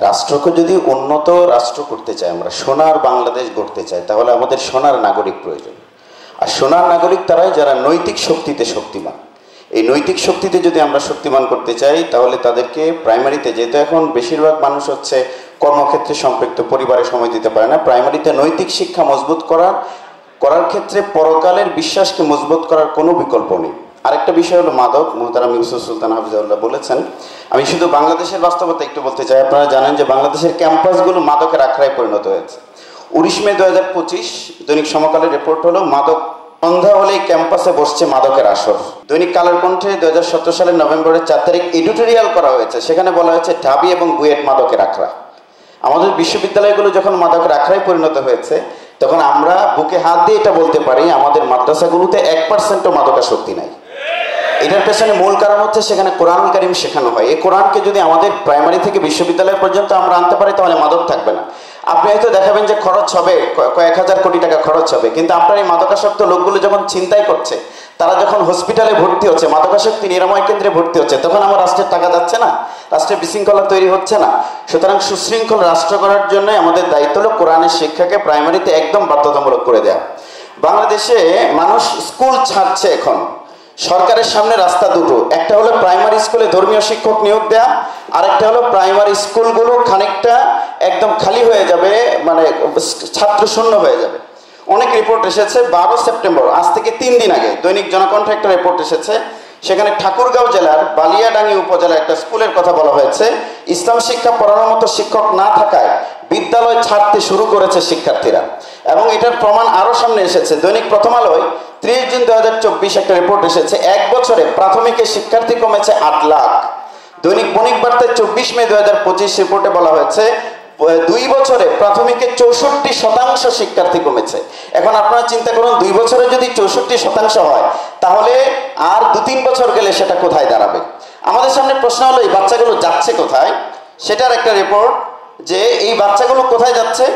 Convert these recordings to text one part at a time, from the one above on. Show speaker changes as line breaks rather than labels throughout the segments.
রাষ্ট্রকে যদি উন্নত রাষ্ট্র করতে চাই, আমরা সোনার বাংলাদেশ গড়তে চাই, তাহলে আমাদের সোনার নাগরিক প্রয়োজন। আর সোনার নাগরিক তারাই যারা নৈতিক শক্তিতে শক্তিমান। এই নৈতিক শক্তিতে যদি আমরা শক্তিমান করতে চাই, তাহলে তাদেরকে প্রাইমারিতে, যেহেতু এখন বেশিরভাগ মানুষ হচ্ছে কর্মক্ষেত্রে সম্পৃক্ত, পরিবারে সময় দিতে পারে না, প্রাইমারিতে নৈতিক শিক্ষা মজবুত করার ক্ষেত্রে পরকালের বিশ্বাসকে মজবুত করার কোনো বিকল্প নেই। আরেকটা বিষয় হলো মাদক। মুহতারাম ইউসুফ সুলতান হাফিজাউল্লাহ বলেছেন। আমি শুধু বাংলাদেশের বাস্তবতা একটু বলতে চাই। আপনারা জানেন যে বাংলাদেশের ক্যাম্পাসগুলো মাদকের আখড়ায় পরিণত হয়েছে। 19 মে 2025 দৈনিক সমকালের রিপোর্ট হলো, মাদক সন্ধ্যা হলেই ক্যাম্পাসে বসছে মাদকের আসর। দৈনিক কালের কণ্ঠে 2017 সালের নভেম্বরের 4 তারিখ এডিটোরিয়াল করা হয়েছে, সেখানে বলা হয়েছে ঢাবি এবং বুয়েট মাদকের আখড়া। আমাদের বিশ্ববিদ্যালয়গুলো যখন মাদকের আখড়ায় পরিণত হয়েছে, তখন আমরা বুকে হাত দিয়ে এটা বলতে পারি আমাদের মাদ্রাসাগুলোতে 1%ও মাদকাসক্তি নাই। এটার পেছনে মূল কারণ হচ্ছে সেখানে কোরআন কারীম শেখানো হয়। এই কোরআনকে যদি আমাদের প্রাইমারি থেকে বিশ্ববিদ্যালয় পর্যন্ত আমরা আনতে পারি, তাহলে মাদক থাকবে না। আপনি হয়তো দেখাবেন যে খরচ হবে, কয়েক হাজার কোটি টাকা খরচ হবে, কিন্তু আপনার এই মাদকাসক্ত লোকগুলো যখন ছিনতাই করছে, তারা যখন হসপিটালে ভর্তি হচ্ছে, মাদকাসক্তি নিরাময় কেন্দ্রে ভর্তি হচ্ছে, তখন আমার রাষ্ট্রের টাকা যাচ্ছে না, রাষ্ট্রের বিশৃঙ্খলা তৈরি হচ্ছে না। সুতরাং সুশৃঙ্খল রাষ্ট্র করার জন্য আমাদের দায়িত্ব হলো কোরআনের শিক্ষাকে প্রাইমারিতে একদম বাধ্যতামূলক করে দেওয়া। বাংলাদেশে মানুষ স্কুল ছাড়ছে এখন। সরকারের সামনে রাস্তা দুটো, একটা হলো প্রাইমারি স্কুলে ধর্মীয় শিক্ষক নিয়োগ দেওয়া, আর একটা হলো প্রাইমারি স্কুলগুলো খানিকটা একদম খালি হয়ে যাবে, মানে ছাত্র শূন্য হয়ে যাবে। অনেক রিপোর্ট এসেছে। 12 সেপ্টেম্বর, আজ থেকে 3 দিন আগে দৈনিক জনকণ্ঠে একটা রিপোর্ট এসেছে। সেখানে ঠাকুরগাঁও জেলার বালিয়াডাঙ্গি উপজেলার একটা স্কুলের কথা বলা হয়েছে। ইসলাম শিক্ষা পড়ানোর মতো শিক্ষক না থাকায় বিদ্যালয় ছাড়তে শুরু করেছে শিক্ষার্থীরা, এবং এটার প্রমাণ আরো সামনে এসেছে। দৈনিক প্রথম আলোয় 30 জুন 2024 একটা রিপোর্ট এসেছে, 1 বছরে প্রাথমিকের শিক্ষার্থী কমেছে 8 লাখ। দৈনিক বণিক বার্তায় 24 মে 2025 রিপোর্টে বলা হয়েছে 2 বছরে প্রাথমিকে 64% শিক্ষার্থী কমেছে। এখন আপনারা চিন্তা করুন, 2 বছরে যদি 64% হয়, তাহলে আর 2-3 বছর গেলে সেটা কোথায় দাঁড়াবে? আমাদের সামনে প্রশ্ন হলো, এই বাচ্চাগুলো যাচ্ছে কোথায়? সেটার একটা রিপোর্ট যে এই বাচ্চাগুলো কোথায় যাচ্ছে।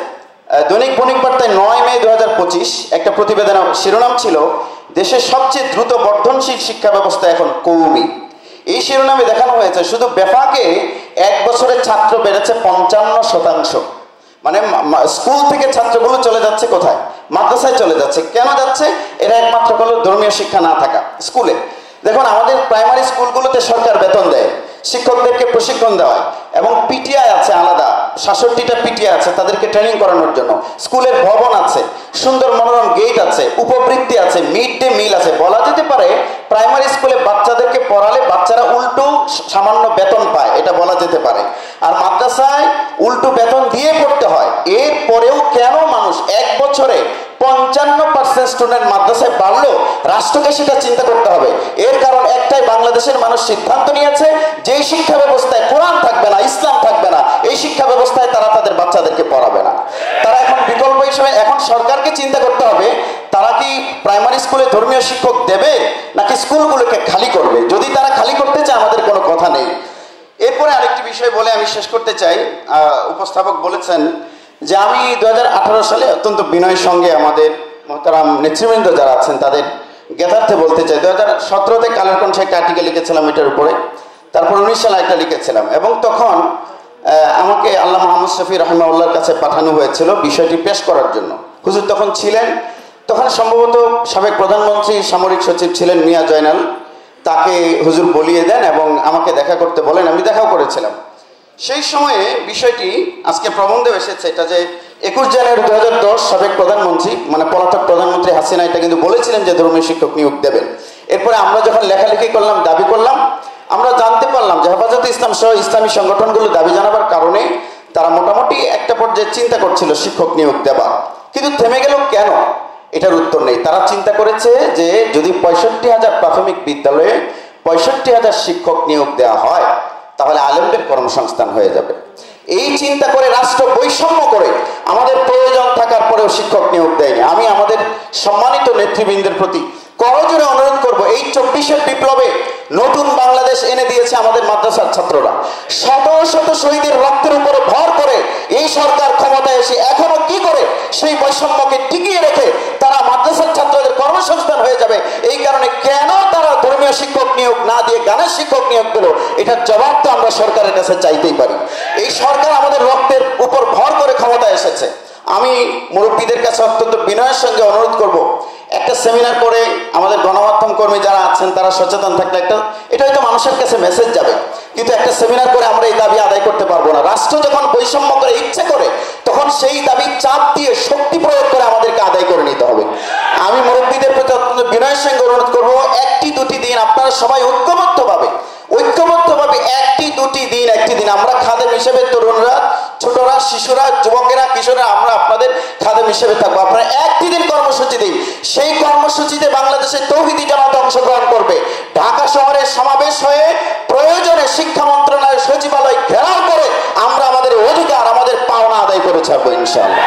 দৈনিক বণিক বার্তায় 9 মে 2025 একটা প্রতিবেদন, শিরোনাম ছিল দেশের সবচেয়ে দ্রুত বর্ধনশীল শিক্ষা ব্যবস্থা এখন কওমি। এই শিরোনামে দেখানো হয়েছে শুধু বেফাকে 1 বছরে ছাত্র বেড়েছে 55%। মানে স্কুল থেকে ছাত্রগুলো চলে যাচ্ছে কোথায়? মাদ্রাসায় চলে যাচ্ছে। কেন যাচ্ছে? এরা একমাত্র হলো ধর্মীয় শিক্ষা না থাকা স্কুলে। দেখুন, আমাদের প্রাইমারি স্কুলগুলোতে সরকার বেতন দেয়, শিক্ষকদেরকে প্রশিক্ষণ দেওয়া হয়, এবং পিটিআই আছে আলাদা, 66টা পিটিআই আছে তাদেরকে ট্রেনিং করানোর জন্য। স্কুলের ভবন আছে, সুন্দর মনোরম গেট আছে, উপবৃত্তি আছে, মিড ডে মিল আছে। বলা যেতে পারে প্রাইমারি স্কুলে বাচ্চাদেরকে পড়ালে বাচ্চারা উল্টো সামান্য বেতন পায়, এটা বলা যেতে পারে। আর মাদ্রাসায় উল্টো বেতন দিয়ে পড়তে হয়। এরপরেও কেন মানুষ 1 বছরে 55% স্টুডেন্ট মাদ্রাসায় বাড়লো? রাষ্ট্রকে সেটা চিন্তা করতে হবে। এর কারণ একটাই, বাংলাদেশের মানুষ সিদ্ধান্ত নিয়েছে যে শিক্ষা ব্যবস্থায় কোরআন থাকবে না, ইসলাম থাকবে না, এই শিক্ষা ব্যবস্থায় তারা তাদের বাচ্চাদেরকে পড়াবে না। তারা এখন বিকল্প হিসেবে, এখন সরকারকে চিন্তা করতে হবে তারা কি প্রাইমারি স্কুলে ধর্মীয় শিক্ষক দেবে নাকি স্কুলগুলোকে খালি করবে। যদি তারা খালি করতে চায়, আমাদের কোনো কথা নেই। এরপরে আরেকটি বিষয় বলে আমি শেষ করতে চাই। উপস্থাপক বলেছেন যে আমি 2018 সালে অত্যন্ত বিনয়ের সঙ্গে আমাদের মোহতারাম নেতৃবৃন্দ যারা আছেন তাদের জ্ঞাতার্থে বলতে চাই, 2017-তে কালের কণ্ঠে একটা আর্টিকেল লিখেছিলাম এটার উপরে, তারপর 19 সালে একটা লিখেছিলাম, এবং তখন আমাকে আল্লাহ মোহাম্মদ শফি রাহিমাহুল্লাহর কাছে পাঠানো হয়েছিল বিষয়টি পেশ করার জন্য। হুজুর তখন ছিলেন, তখন সম্ভবত সাবেক প্রধানমন্ত্রী সামরিক সচিব ছিলেন মিয়া জয়নাল, তাকে হুজুর বলিয়ে দেন এবং আমাকে দেখা করতে বলেন। আমি দেখাও করেছিলাম। সেই সময়ে বিষয়টি আজকে প্রবন্ধে এসেছে, এটা যে 21 জানুয়ারি 2010 সাবেক প্রধানমন্ত্রী, মানে পলাতক প্রধানমন্ত্রী হাসিনা এটা কিন্তু বলেছিলেন যে ধর্মীয় শিক্ষক নিয়োগ দেবেন। এরপরে আমরা যখন লেখালেখি করলাম, দাবি করলাম, আমরা জানতে পারলাম যে হেফাজতে ইসলাম সহ ইসলামী সংগঠনগুলো দাবি জানাবার কারণে তারা মোটামুটি একটা পর্যায়ে চিন্তা করছিল শিক্ষক নিয়োগ দেবা। কিন্তু থেমে গেল কেন? এটার উত্তর নেই। তারা চিন্তা করেছে যে যদি 65,000 প্রাথমিক বিদ্যালয়ে 65,000 শিক্ষক নিয়োগ দেওয়া হয়, তাহলে আলেমদের কর্মসংস্থান হয়ে যাবে। এই চিন্তা করে রাষ্ট্র বৈষম্য করে আমাদের প্রয়োজন থাকার পরেও শিক্ষক নিয়োগ দেয়নি। আমি আমাদের সম্মানিত নেতৃবৃন্দের প্রতি করজোড়ে অনুরোধ করব, এই 24-এর বিপ্লবে নতুন বাংলাদেশ এনে দিয়েছে আমাদের মাদ্রাসার ছাত্ররা। শত শত শহীদের রক্তের উপরে ভর করে এই সরকার ক্ষমতায় এসে এখনো কি করে সেই বৈষম্যকে টিকিয়ে রেখে তারা মাদ্রাসার ছাত্রদের কর্মসংস্থান হয়ে যাবে। এই কারণে কেন তারা ধর্মীয় শিক্ষক নিয়োগ না দিয়ে গানের শিক্ষক নিয়োগ পেল, এটার জবাব তো আমরা সরকারের কাছে চাইতেই পারি। এই সরকার আমাদের রক্তের উপর ভর করে ক্ষমতায় এসেছে। আমি মুরব্বীদের কাছে অত্যন্ত বিনয়ের সঙ্গে অনুরোধ করব, একটা সেমিনার করে আমাদের গণমাধ্যম কর্মী যারা আছেন তারা সচেতন থাকলে এটা হয়তো মানুষের কাছে মেসেজ যাবে, কিন্তু একটা সেমিনার করে আমরা এই দাবি আদায় করতে পারবো না। রাষ্ট্র যখন বৈষম্য করে ইচ্ছে করে, তখন সেই দাবি চাপ দিয়ে শক্তি প্রয়োগ করে আমাদেরকে আদায় করে নিতে হবে। আমি মুরব্বীদের প্রতি অত্যন্ত বিনয়ের সঙ্গে অনুরোধ করবো, একটি দুটি দিন আপনারা সবাই ঐক্যবদ্ধভাবে একটি দিন আমরা খাদেম হিসেবে, তরুণরা, ছোটরা, শিশুরা, যুবকেরা, কিশোররা, আমরা আপনাদের খাদেম হিসেবে থাকবো। আপনারা একটি দিন কর্মসূচি দিন, সেই কর্মসূচিতে বাংলাদেশের তৌহিদি জামাত অংশগ্রহণ করবে। ঢাকা শহরে সমাবেশ হয়ে প্রয়োজনে শিক্ষা মন্ত্রণালয়ের সচিবালয় ঘেরাও করে আমরা আমাদের অধিকার, আমাদের পাওনা আদায় করে ছাড়বো ইনশাআল্লাহ।